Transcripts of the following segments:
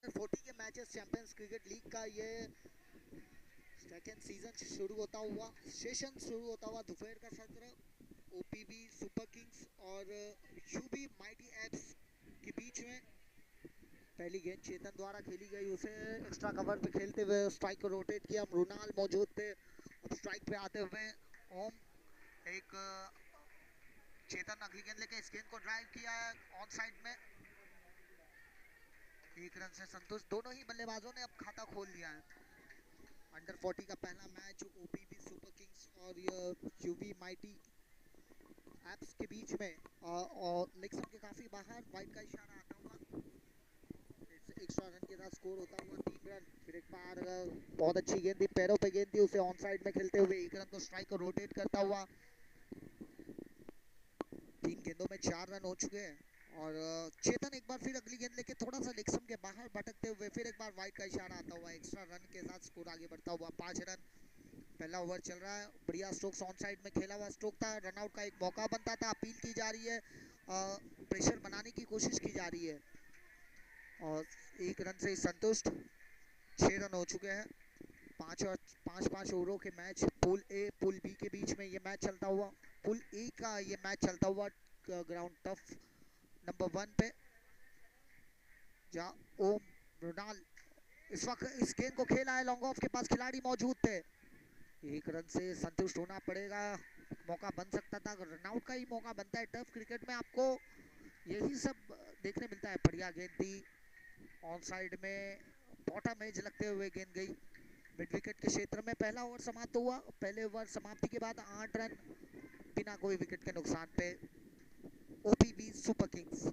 Under 40 के matches champions cricket league का ये सेकेंड सीजन शुरू होता हुआ सेशन शुरू होता हुआ दोपहर का सत्र ओपीवी सुपर किंग्स और यूबी माइटी एप्स के बीच में पहली गेंद चेतन द्वारा खेली गई, उसे एक्स्ट्रा कवर पे खेलते हुए स्ट्राइक को रोटेट किया। मृणाल मौजूद थे। अब स्ट्राइक पे आते हुए ओम एक चेतन अगली गेंद लेके इस गेंद को ड्राइव किया है ऑन साइड में। एक रन से संतोष। दोनों ही बल्लेबाजों ने अब खाता खोल लिया है। अंडर 40 का पहला मैच ओपीवी सुपर किंग्स और यूवी माइटी एप्स के बीच में और लेग के काफी बाहर वाइड का इशारा आता हुआ एक्स्ट्रा रन के साथ स्कोर होता हुआ 3 रन। फिर एक बार बहुत अच्छी गेंद थी, पैरों पे गेंद थी, उसे ऑन साइड में खेलते हुए 1 रन तो स्ट्राइक को रोटेट करता हुआ 3 गेंदों में 4 रन हो चुके हैं। और चेतन एक बार फिर अगली गेंद लेके थोड़ा सा लेग के बाहर भटकते हुए फिर एक बार वाइड का इशारा आता हुआ एक्स्ट्रा रन के साथ स्कोर आगे बढ़ता हुआ 5 रन। पहला ओवर चल रहा है, बढ़िया स्ट्रोक्स ऑन साइड में खेला हुआ स्ट्रोक था, रनआउट का एक मौका बनता था, अपील की जा रही है, प्रेशर बनाने की कोशिश की जा रही है और 1 रन से संतुष्ट। 6 रन हो चुके हैं। 5 ओवरों के match pool A pool B के बीच में ये मैच चलता हुआ, पूल ए का ये मैच चलता हुआ ग्राउंड टफ नंबर 1 पे, जहाँ ओम मृणाल इस वक्त इस गेंद को खेला है, लॉन्ग ऑफ के पास खिलाड़ी मौजूद थे। 1 रन से संतुष्ट होना पड़ेगा, मौका बन सकता था, रनआउट का ही मौका बनता है। टफ क्रिकेट में आपको यही सब देखने मिलता है। बढ़िया गेंद थी ऑन साइड में, बॉटम एज लगते हुए गेंद गई मिड विकेट के क्षेत्र में। पहला ओवर समाप्त हुआ। पहले ओवर समाप्ति के बाद 8 रन बिना कोई विकेट के नुकसान पे ओपीवी सुपर किंग्स।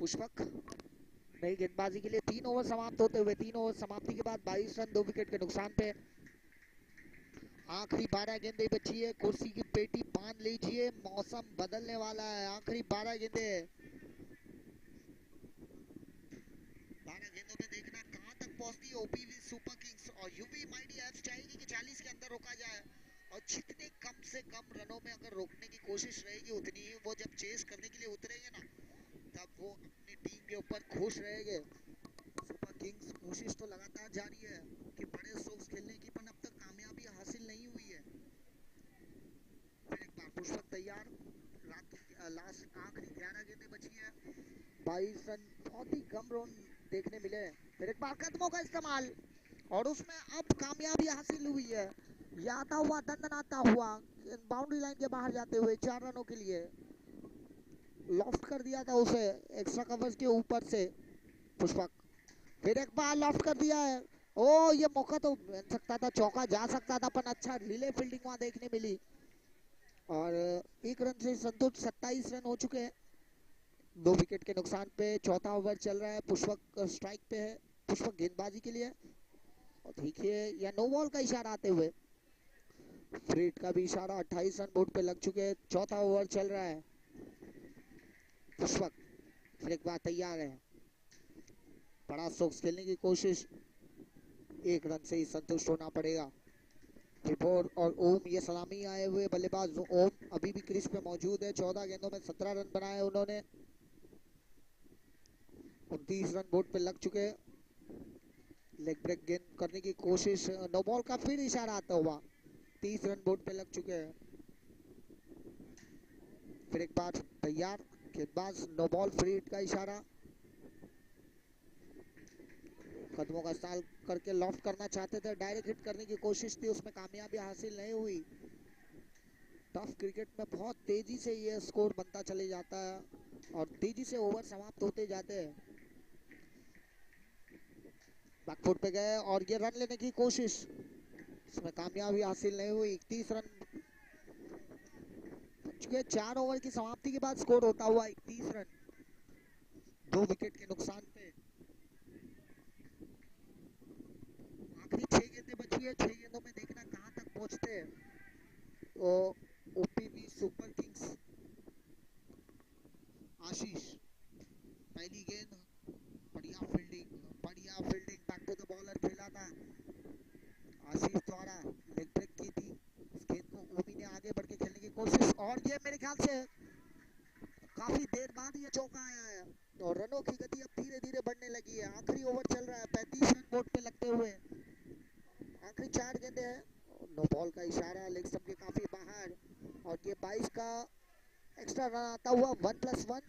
पुष्पक नई गेंदबाजी के लिए 3 ओवर समाप्त होते हुए 3 ओवर समाप्ति के बाद 22 रन 2 विकेट के नुकसान पे। आखिरी 12 गेंदें बची है, कुर्सी की पेटी बांध लीजिए, मौसम बदलने वाला है। आखिरी 12 गेंदें, 12 गेंदों में देखना कहां तक पहुंचती है ओपीवी सुपर किंग्स और यूवी माइटी एफ। चाहेगी कि 40 के अंदर रोका जाए और जितने कम से कम रनों में अगर रोकने की कोशिश रहेगी उतनी ही वो जब चेस करने के लिए उतरेंगे ना तब वो अपनी टीम के ऊपर खुश रहेंगे। सुपर किंग्स कोशिश तो लगातार जारी है कि बड़े स्ट्रोक्स खेलने की, पर अब तक कामयाबी हासिल नहीं हुई है। फिर एक बार पुष्पक तैयार, रात लास्ट आखिरी 11 गेंदें बची है, 22 रन, बहुत ही कम रन देखने मिले। फिर एक बार कदमों का इस्तेमाल और उसमें अब कामयाबी हासिल हुई है। आता हुआ दंदनाता हुआ बाउंड्री लाइन के बाहर जाते हुए 4 रनों के लिए लॉफ्ट कर दिया था उसे एक्स्ट्रा कवर्स के ऊपर से पुष्पक। फिर एक बार लॉफ्ट कर दिया है। ओ ये मौका तो बन सकता था, चौका जा सकता था, पर अच्छा रिले फील्डिंग वहां देखने मिली और 1 रन से संतुष्ट। 27 रन हो चुके हैं 2 विकेट के नुकसान पे। चौथा ओवर चल रहा है, पुष्पक स्ट्राइक पे है, पुष्पक गेंदबाजी के लिए। और देखिए या नो बॉल का इशारा आते हुए फ्रीड का भी इशारा। 28 रन बोर्ड पे लग चुके हैं, चौथा ओवर चल रहा है। पुष्पक फिर एक बार तैयार है, बड़ा स्ट्रोक्स खेलने की कोशिश, 1 रन से ही संतुष्ट होना पड़ेगा। त्रिपुर और ओम ये सलामी आए हुए बल्लेबाज। ओम अभी भी क्रीज पे मौजूद है, 14 गेंदों में 17 रन बनाए उन्होंने, 29 रन बोर्ड पे लग चुके। लेग ब्रेक गेंद करने की कोशिश, नो बॉल का फिर इशारा आता हुआ, 30 रन बोर्ड पे लग चुके हैं। फिर एक बार तैयार, गेंदबाज, नो बॉल, फ्री हिट का इशारा, कदमों का इस्तेमाल करके लॉफ्ट करना चाहते थे, डायरेक्ट हिट करने की कोशिश थी, उसमें कामयाबी हासिल नहीं हुई। टफ क्रिकेट में बहुत तेजी से ये स्कोर बनता चले जाता है और तेजी से ओवर समाप्त होते जाते हैं। बैकफुट पे गए और ये रन लेने की कोशिश, इसमें कामयाबी हासिल नहीं हुई। 31 रन, 4 ओवर की समाप्ति के बाद स्कोर होता हुआ 31 रन 2 विकेट के नुकसान पे। आखिरी 6 गेंदें बची है, 6 गेंदों में देखना कहां तक पहुंचते हैं तो ओपीवी सुपर किंग्स। आशीष पहली गेंद, बढ़िया fielding, back to the bowler खेला था आशीष द्वारा, लेग ब्रेक की थी इस गेंद को। ओमी ने आगे बढ़ के खेलने की कोशिश और ये मेरे ख्याल से काफी देर बाद ये चौका आया है और रनों की गति अब धीरे धीरे बढ़ने लगी है। आखिरी ओवर चल रहा है, 35 रन बोर्ड पे लगते हुए आखिरी 4 गेंदें हैं। नो बॉल का इशारा, लेग स्टंप के काफी बाहर और ये 22 का एक्स्ट्रा रन आता हुआ 1+1।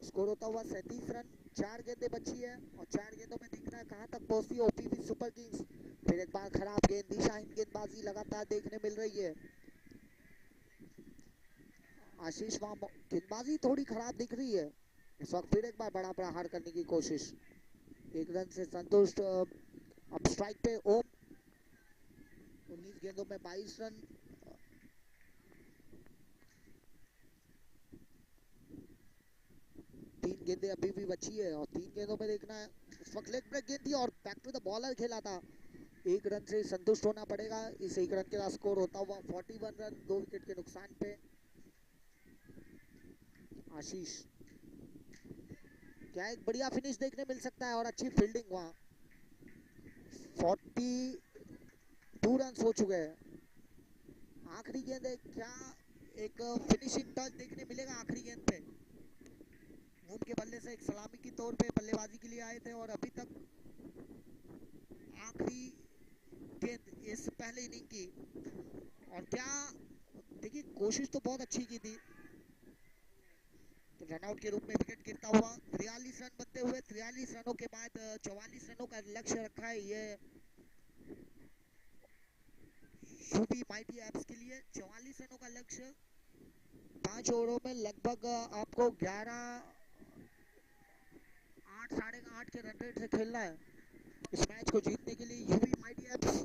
स्कोर होता हुआ 37 रन, 4 गेंदें बची है और 4 गेंदों में देखना है कहां तक पहुंचती है ओपीवी सुपर किंग्स। फिर एक बार खराब गेंद, दिशाहीन गेंदबाजी लगातार देखने मिल रही है। आशीष वहां गेंदबाजी थोड़ी खराब दिख रही है इस वक्त। फिर एक बार बड़ा प्रहार करने की कोशिश, 1 रन से संतुष्ट। अब स्ट्राइक पे ओम, 19 गेंदों में 22 रन। तीन गेंदें अभी भी बची है और 3 गेंदों में देखना है, इस वक्त लेग ब्रेक गेंद थी और बैक टू द बॉलर खेला था, 1 रन से संतुष्ट होना पड़ेगा। इस 1 रन के साथ स्कोर होता हुआ 41 रन 2 विकेट के नुकसान पे। आशीष क्या एक बढ़िया फिनिश देखने मिल सकता है और अच्छी फील्डिंग वहां। 42 रन हो चुके हैं। आखिरी गेंद है, क्या एक फिनिशिंग टच देखने मिलेगा आखिरी गेंद पे। ओम के बल्ले से एक सलामी की तौर पे बल्लेबाजी के लिए आए थे और अभी तक आखिरी गेंद इस पहले इनिंग की। और क्या देखिए कोशिश तो बहुत अच्छी की थी, रनआउट के रूप में विकेट गिरता हुआ। 43 रन बनते हुए 43 रनों के बाद 44 रनों का लक्ष्य रखा है ये यूपी माइटी एप्स के लिए। 44 रनों का लक्ष्य 5 ओवरों में लगभग आपको 11 8 8.5 के रन रेट से खेलना है इस मैच को जीतने के लिए। यूपी माइटी एप्स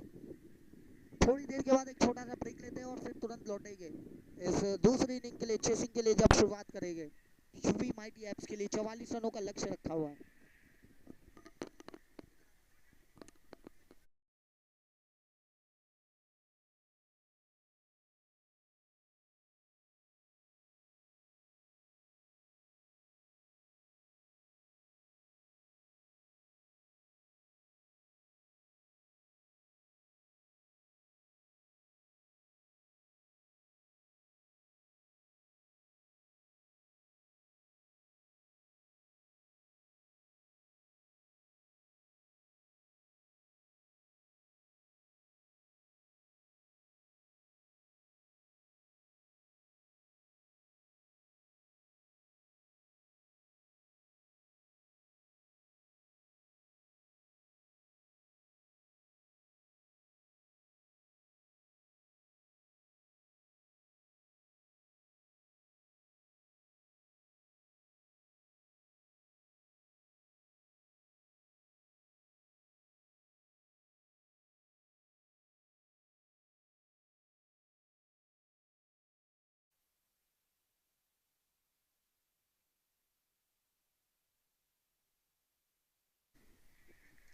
थोड़ी देर के बाद एक छोटा सा ब्रेक लेते हैं और फिर तुरंत वापस लौटेंगे इस दूसरी इनिंग के लिए, चेसिंग के लिए जब शुरुआत करेंगे। यूवी माइटी एप्स के लिए 44 रनों का लक्ष्य रखा हुआ है।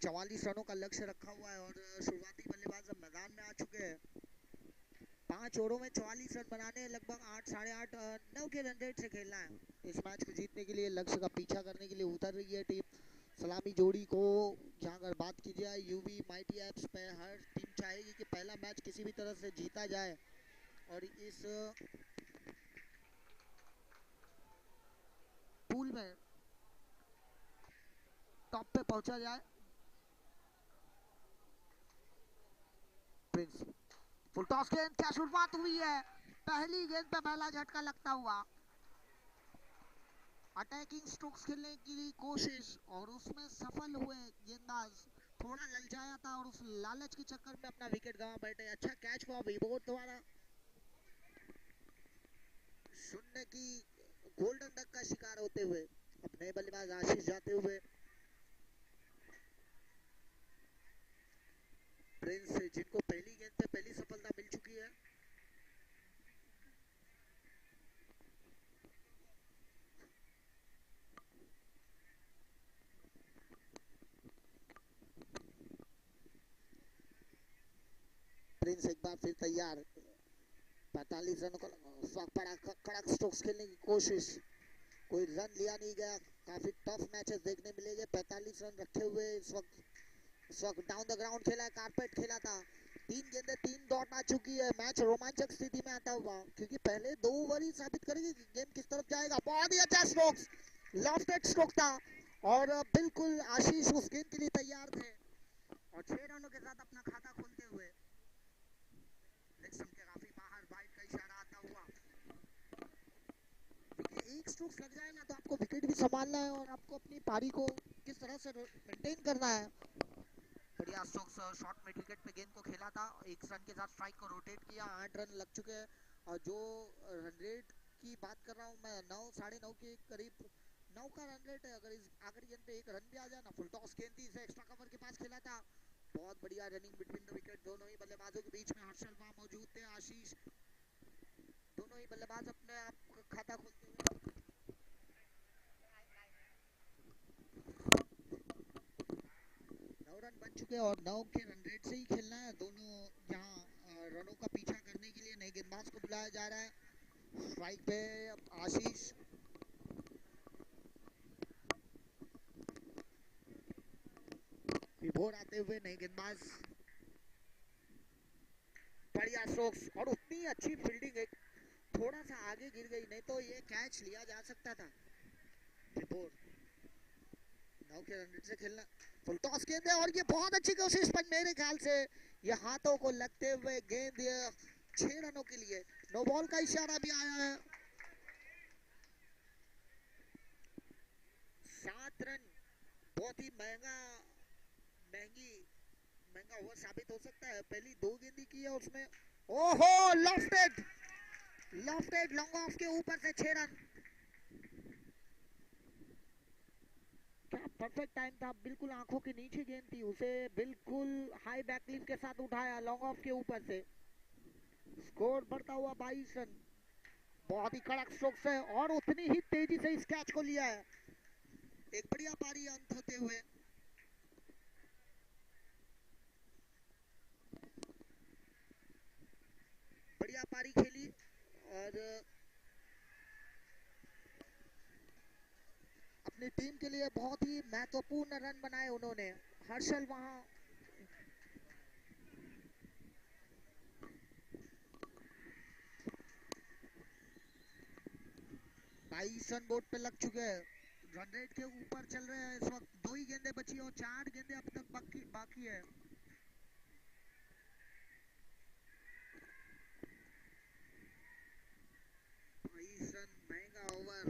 चवालीस रनों का लक्ष्य रखा हुआ है और शुरुआती बल्लेबाज अब मैदान में आ चुके हैं। 5 ओवरों में 44 रन बनाने हैं, लगभग 8 साढ़े 8 9 के रन रेट से खेलना है इस मैच को जीतने के लिए। लक्ष्य का पीछा करने के लिए उतर रही है टीम। सलामी जोड़ी को जहाँ अगर बात की जाए यूवी माइटी एप्स पे, हर टीम चाहेगी कि पहला मैच किसी भी तरह से जीता जाए और इस पूल में टॉप पे पहुंचा जाए। प्रिंस फुल टॉस गेंद, क्या शुरुआत हुई है। पहली गेंद पे पहला झटका लगता हुआ। अटैकिंग स्ट्रोक्स खेलने की कोशिश और उसमें सफल हुए गेंदबाज। थोड़ा ललचाया था और उस लालच के चक्कर में अपना विकेट गंवा बैठे। अच्छा कैच हुआ विभोर द्वारा। शून्य की गोल्डन डक का शिकार होते हुए अपने बल्लेबाज आशीष जाते हुए। प्रिंस जिनको पहली गेंद पे पहली सफलता मिल चुकी है। प्रिंस एक बार फिर तैयार। 45 रनों का पड़ा, कड़क स्ट्रोक्स खेलने की कोशिश, कोई रन लिया नहीं गया। काफी टफ मैचेस देखने मिलेंगे। 45 रन रखे हुए इस वक्त डाउन द ग्राउंड खेला है, कारपेट खेला था। 3 गेंदें 3 डॉट आ चुकी है। मैच रोमांचक स्थिति में आता हुआ, क्योंकि पहले 2 ओवर ही साबित करेगी कि गेम किस तरफ जाएगा। बहुत ही अच्छा स्ट्रोक्स, लॉफ्टेड स्ट्रोक था और बिल्कुल आशीष उस गेंद के लिए तैयार थे और 6 रनों के साथ अपना खाता खोलते हुए। के काफी बाहर, वाइड का इशारा आता हुआ। एक स्ट्रोक लग जाए ना तो आपको विकेट भी संभालना है और आपको अपनी पारी को किस तरह से मेंटेन करना है। बढ़िया स्ट्रोक्स, शॉर्ट मिड विकेट पे गेंद को खेला था, एक रन के साथ स्ट्राइक को रोटेट किया। 8 रन लग चुके हैं और जो रन रेट की बात कर रहा हूँ मैं, 9 साढ़े 9 के करीब 9 का रन रेट है। अगर इस आखिरी गेंद पे एक रन भी आ जाए ना, फुल टॉस गेंद थी, इसे एक्स्ट्रा कवर के पास खेला था। बहुत बढ़िया रनिंग बिटवीन द विकेट, दोनों ही बल्लेबाजों के बीच में हर्षल वहां मौजूद थे। आशीष, दोनों ही बल्लेबाज अपने आप खाता खोलते हुए। 9 रन बन चुके हैं और 9 के रन रेट से ही खेलना है। दोनों यहाँ रनों का पीछा करने के लिए नए गेंदबाज को बुलाया जा रहा है। स्ट्राइक पे आशीष, विभोर आते हुए नए गेंदबाज। बढ़िया स्ट्रोक्स और उतनी अच्छी फील्डिंग, एक थोड़ा सा आगे गिर गई, नहीं तो ये कैच लिया जा सकता था। विभोर 9 के रन रेट से खेलना, फुल टॉस गेंद है और ये बहुत अच्छी कोशिश, पर मेरे ख्याल से ये हाथों को लगते हुए गेंद 6 रनों के लिए। नो बॉल का इशारा भी आया है। 7 रन बहुत ही महंगा ओवर साबित हो सकता है। पहली 2 गेंदी की है उसमें, ओहो लॉफ्टेड, लॉन्ग ऑफ के ऊपर से 6 रन। क्या परफेक्ट टाइम था, बिल्कुल आंखों के नीचे गेंद थी, उसे बिल्कुल हाई बैकलिफ्ट के साथ उठाया लॉन्ग ऑफ के ऊपर से। स्कोर बढ़ता हुआ 22 रन। बहुत ही कड़क स्ट्रोक्स है और उतनी ही तेजी से इस कैच को लिया है। एक बढ़िया पारी अंत होते हुए। बढ़िया पारी खेली और अपनी टीम के लिए बहुत ही महत्वपूर्ण रन बनाए उन्होंने। हर्षल वहां 22 रन बोर्ड पे लग चुके हैं। रन रेट के ऊपर चल रहे हैं इस वक्त। 2 ही गेंदें बची और 4 गेंदें अब तक बाकी है। रन महंगा ओवर।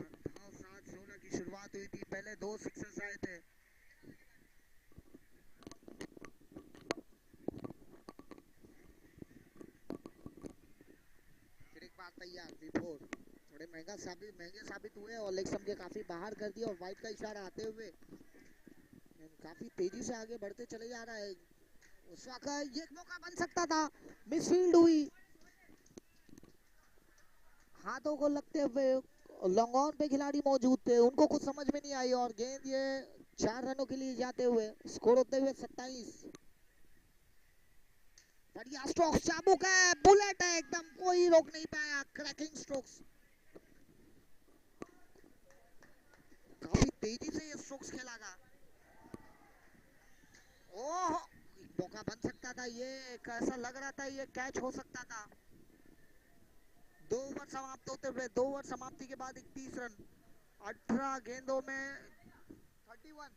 7-16 की शुरुआत हुई थी। पहले 2 सिक्सर्स आए थे। फिर एक बार तैयार V4 थोड़े महंगे साबित हुए और लेग स्टंप के काफी बाहर कर दिया और वाइड का इशारा आते हुए काफी तेजी से आगे बढ़ते चले जा रहा है। उस वक्त ये एक मौका बन सकता था, मिसफील्ड हुई। हाथों को लगते हुए लॉन्ग ऑन पे खिलाड़ी मौजूद थे, उनको कुछ समझ में नहीं आई और गेंद ये 4 रनों के लिए जाते हुए स्कोर होते हुए 27। बढ़िया स्ट्रोक्स, चाबुक है, बुलेट है, एकदम कोई रोक नहीं पाया। क्रैकिंग स्ट्रोक्स, काफी तेजी से ये स्ट्रोक्स खेला था। ओह, मौका बन सकता था, ये कैसा लग रहा था, ये कैच हो सकता था। 2 ओवर समाप्त होते हुए, 2 ओवर समाप्ति के बाद 31 रन 18 गेंदों में 31।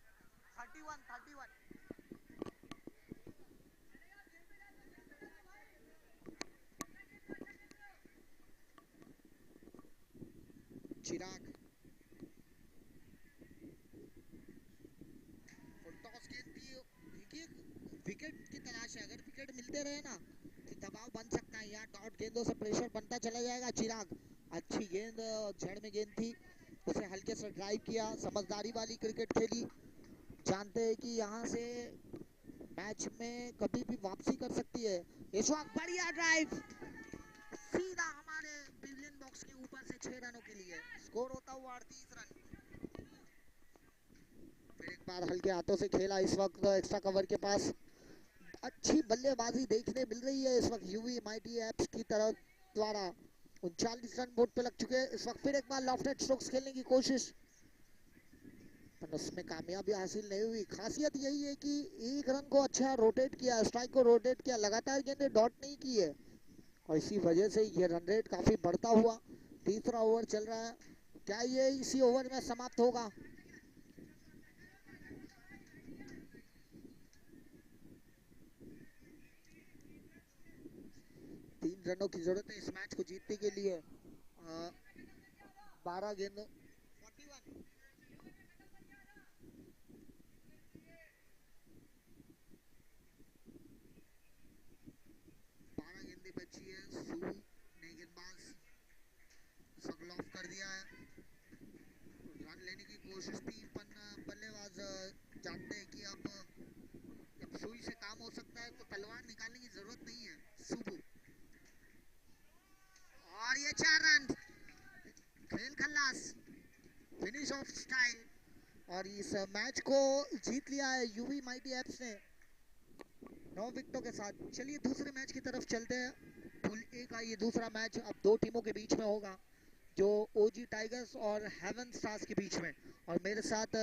चिराग टॉस गेंद थी। देखिए विकेट की तलाश है, अगर विकेट मिलते रहे ना तो दबाव बन सकता है। यहाँ डॉट गेंदों से प्रेशर बनता चला जाएगा। चिराग अच्छी गेंद, जड़ में गेंद थी, उसे हल्के से ड्राइव किया। समझदारी वाली क्रिकेट खेली। जानते हैं कि यहाँ से मैच में कभी भी वापसी कर सकती है। इस वक्त बढ़िया ड्राइव सीधा हमारे पिविलियन बॉक्स के ऊपर से 6 रनों के लिए। स्कोर होता हुआ 38 रन। फिर एक बार हल्के हाथों से खेला। इस वक्त एक्स्ट्रा कवर के पास अच्छी बल्लेबाजी देखने मिल रही है इस वक्त यूवी माइटी एप्स की तरफ द्वारा। 39 रन बोर्ड पे लग चुके हैं। इस वक्त फिर एक बार लॉफ्टेड स्ट्रोक्स खेलने की कोशिश, पर उसमें कामयाबी हासिल नहीं हुई। खासियत यही है कि एक रन को अच्छा रोटेट किया, स्ट्राइक को रोटेट किया, लगातार गेंदें डॉट नहीं की है और इसी वजह से ये रन रेट काफी बढ़ता हुआ। तीसरा ओवर चल रहा है, क्या ये इसी ओवर में समाप्त होगा? 3 रनों की जरूरत है इस मैच को जीतने के लिए। 12 गेंदों 41 12 गेंदें बची है। सू ने गेंदबाज शगल ऑफ कर दिया है। रन लेने की कोशिश थी पर बल्लेबाज जानते हैं कि अब जब सुई से काम हो सकता है तो तलवार निकालने की जरूरत नहीं है। सुबू और ये 4 रन, खेल खल्लास, फिनिश ऑफ स्टाइल और इस मैच को जीत लिया है यूवी माइटी एप्स ने 9 विकेटों के साथ। चलिए दूसरे मैच की तरफ चलते हैं। पूल ए का ये दूसरा मैच अब 2 टीमों के बीच में होगा, जो ओजी टाइगर्स और हेवन स्टार्स के बीच में। और मेरे साथ